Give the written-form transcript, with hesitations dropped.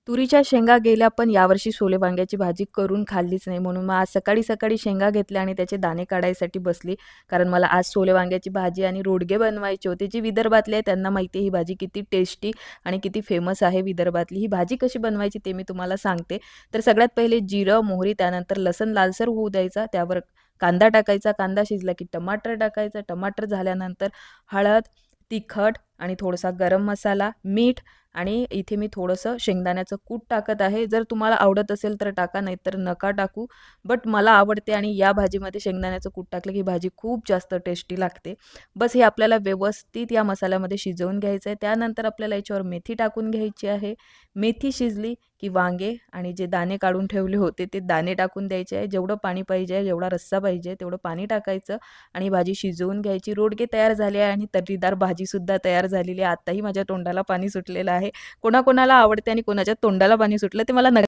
तुरीच्या शेंगा गेल्या, पण यावर्षी सोले वांग्याची भाजी करून खाल्लीच नाही. म्हणून मग आज सकाळी-सकाळी शेंगा घेतल्या आणि त्याचे दाणे काढायसाठी बसली. कारण मला आज सोले वांग्याची भाजी आणि रोडगे बनवायचे होते. जी विदर्भातली आहे त्यांना माहिती आहे ही भाजी किती टेस्टी आणि किती फेमस आहे विदर्भातली. ही भाजी कशी बनवायची ते मी तुम्हाला सांगते. तर सगळ्यात पहिले जिरं, मोहरी, त्यानंतर लसूण लालसर होऊ द्यायचा. त्यावर कांदा टाकायचा. कांदा शिजला की टमाटर टाकायचं. टमाटर झाल्यानंतर हळद, तिखट आणि थोडासा गरम मसाला, मीठ आणि इथे मी थोडंसं शेंगदाण्याचं कूट टाकत आहे. जर तुम्हाला आवडत असेल तर टाका, नाहीतर नका टाकू. बट मला आवडते आणि या भाजीमध्ये शेंगदाण्याचं कूट टाकलं की भाजी खूप जास्त टेस्टी लागते. बस हे आपल्याला व्यवस्थित या मसाल्यामध्ये शिजवून घ्यायचं आहे. त्यानंतर आपल्याला याच्यावर मेथी टाकून घ्यायची आहे. मेथी शिजली की वांगे आणि जे दाणे काढून ठेवले होते ते दाणे टाकून द्यायचे आहे. जेवढं पाणी पाहिजे, जेवढा रस्सा पाहिजे तेवढं पाणी टाकायचं आणि भाजी शिजवून घ्यायची. रोडगे तयार झाले आहे आणि तर्रीदार भाजीसुद्धा तयार झालेली आहे. आत्ताही माझ्या तोंडाला पाणी सुटलेलं आहे. कोणाकोणाला आवडते आणि कोणाच्या तोंडाला पाणी सुटलं ते मला